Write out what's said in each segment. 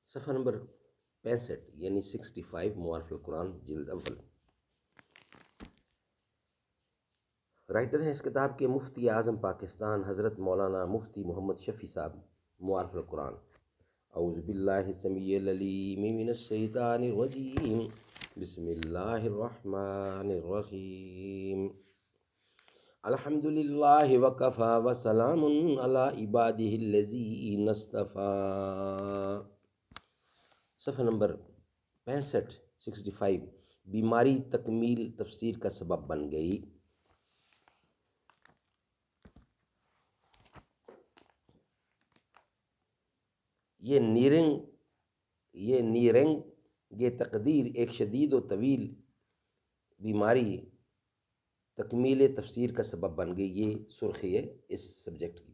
صفحہ نمبر 65 یعنی 65 معارف القرآن جلد اول۔ رائٹر ہیں اس کتاب کے مفتی اعظم پاکستان حضرت مولانا مفتی محمد شفیع صاحب۔ معارف القرآن۔ اعوذ باللہ السمیع العلیم من الشیطان الرجیم، بسم اللہ الرحمن الرحیم۔ الحمد للہ وکفی وسلام علی عبادہ الذین اصطفی۔ صفحہ نمبر 65 بیماری تکمیل تفسیر کا سبب بن گئی۔ یہ نیرنگ تقدیر ایک شدید و طویل بیماری تکمیل تفسیر کا سبب بن گئی۔ یہ سرخی ہے اس سبجیکٹ کی۔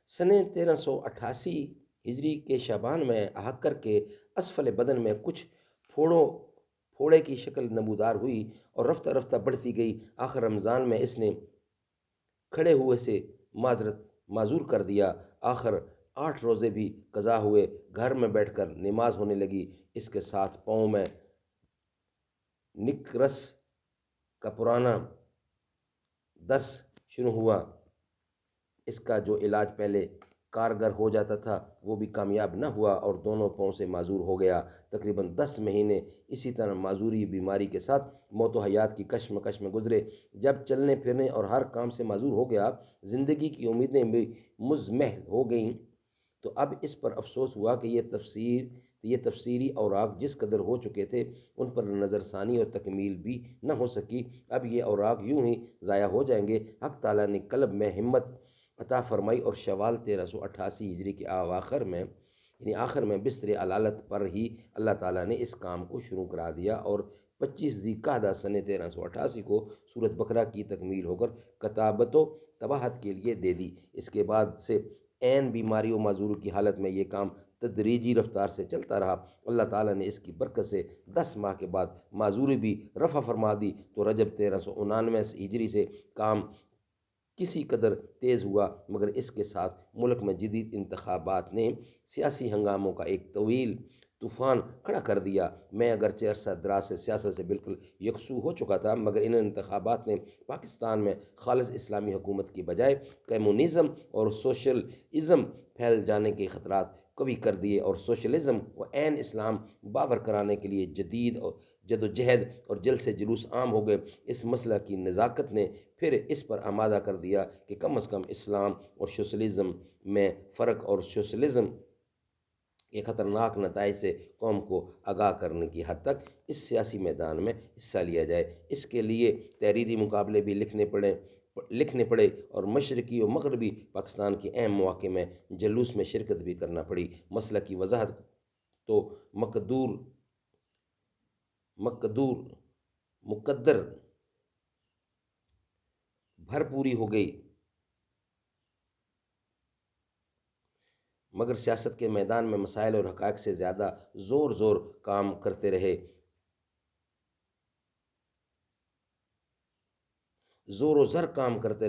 سنہ 1388 ہجری کے شعبان میں احکر کے اسفل بدن میں کچھ پھوڑے کی شکل نمودار ہوئی اور رفتہ رفتہ بڑھتی گئی۔ آخر رمضان میں اس نے کھڑے ہوئے سے معذور کر دیا۔ آخر 8 روزے بھی قضا ہوئے۔ گھر میں بیٹھ کر نماز ہونے لگی۔ اس کے ساتھ پاؤں میں نکرس کا پرانا درس شروع ہوا۔ اس کا جو علاج پہلے کارگر ہو جاتا تھا وہ بھی کامیاب نہ ہوا اور دونوں پاؤں سے معذور ہو گیا۔ تقریباً 10 مہینے اسی طرح معذوری بیماری کے ساتھ موت و حیات کی کشمکش میں گزرے۔ جب چلنے پھرنے اور ہر کام سے معذور ہو گیا، زندگی کی امیدیں بھی مزمحل ہو گئیں، تو اب اس پر افسوس ہوا کہ یہ تفسیری اوراق جس قدر ہو چکے تھے ان پر نظر ثانی اور تکمیل بھی نہ ہو سکی۔ اب یہ اوراق یوں ہی ضائع ہو جائیں گے۔ حق تعالیٰ نے قلب میں ہمت عطا فرمائی اور شوال 1388 ہجری کے آخر میں بستر علالت پر ہی اللہ تعالیٰ نے اس کام کو شروع کرا دیا اور 25 ذی القعدہ سنہ 1388 کو سورۃ بقرہ کی تکمیل ہو کر کتابت و طباعت کے لیے دے دی۔ اس کے بعد سے عین بیماری و معذوری کی حالت میں یہ کام تدریجی رفتار سے چلتا رہا۔ اللہ تعالیٰ نے اس کی برکت سے 10 ماہ کے بعد معذوری بھی رفع فرما دی تو رجب 1399 ہجری سے کام کسی قدر تیز ہوا، مگر اس کے ساتھ ملک میں جدید انتخابات نے سیاسی ہنگاموں کا ایک طویل طوفان کھڑا کر دیا۔ میں اگرچہ عرصہ دراز سے سیاست سے بالکل یکسو ہو چکا تھا، مگر ان انتخابات نے پاکستان میں خالص اسلامی حکومت کی بجائے کمیونزم اور سوشلزم پھیل جانے کے خطرات قوی کر دیے اور سوشلزم و عین اسلام باور کرانے کے لیے جد و جہد اور جلد سے جلوس عام ہو گئے۔ اس مسئلہ کی نزاکت نے پھر اس پر آمادہ کر دیا کہ کم از کم اسلام اور سوشلزم میں فرق اور سوشلزم کے خطرناک نتائج سے قوم کو آگاہ کرنے کی حد تک اس سیاسی میدان میں حصہ لیا جائے۔ اس کے لیے تحریری مقابلے بھی لکھنے پڑے اور مشرقی و مغربی پاکستان کے اہم مواقع میں جلوس میں شرکت بھی کرنا پڑی۔ مسئلہ کی وضاحت تو مقدر بھرپوری ہو گئی، مگر سیاست کے میدان میں مسائل اور حقائق سے زیادہ زور کام کرتے رہے۔ زور و زر کام کرتے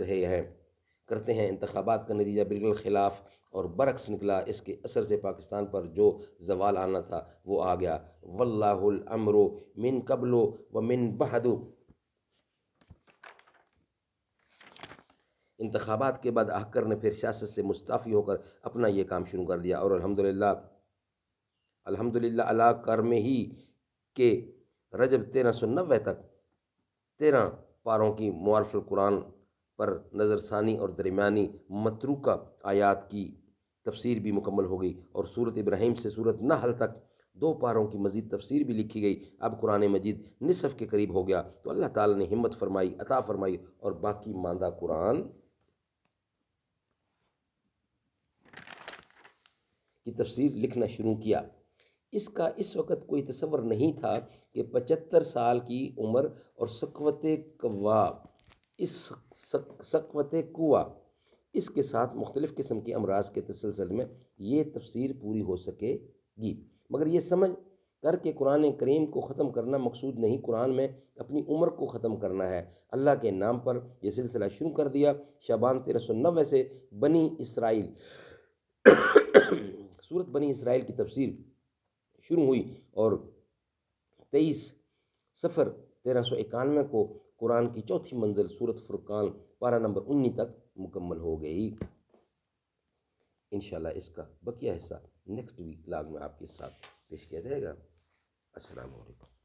ہیں۔ انتخابات کا نتیجہ بالکل خلاف اور برعکس نکلا۔ اس کے اثر سے پاکستان پر جو زوال آنا تھا وہ آ گیا۔ واللہ الامر من قبل و من بعد۔ انتخابات کے بعد احکر نے پھر سیاست سے مستعفی ہو کر اپنا یہ کام شروع کر دیا اور الحمدللہ علا کرم ہی کہ رجب 1390 تک 13 پاروں کی معارف القرآن پر نظر ثانی اور درمیانی متروکہ آیات کی تفسیر بھی مکمل ہو گئی اور سورۃ ابراہیم سے سورۃ نحل تک 2 پاروں کی مزید تفسیر بھی لکھی گئی۔ اب قرآن مجید نصف کے قریب ہو گیا تو اللہ تعالیٰ نے ہمت فرمائی، عطا فرمائی اور باقی ماندہ قرآن کی تفسیر لکھنا شروع کیا۔ اس کا اس وقت کوئی تصور نہیں تھا کہ 75 سال کی عمر اور سقوت قوا اس کے ساتھ مختلف قسم کے امراض کے تسلسل میں یہ تفسیر پوری ہو سکے گی، مگر یہ سمجھ کر کے قرآن کریم کو ختم کرنا مقصود نہیں، قرآن میں اپنی عمر کو ختم کرنا ہے۔ اللہ کے نام پر یہ سلسلہ شروع کر دیا۔ شعبان 1390 سے سورۃ بنی اسرائیل کی تفسیر شروع ہوئی اور 23 صفر 1391 کو قرآن کی چوتھی منزل سورۃ فرقان پارہ نمبر 19 تک مکمل ہو گئی۔ انشاءاللہ اس کا بقیہ حصہ نیکسٹ ویک لاگ میں آپ کے ساتھ پیش کیا جائے گا۔ السلام علیکم۔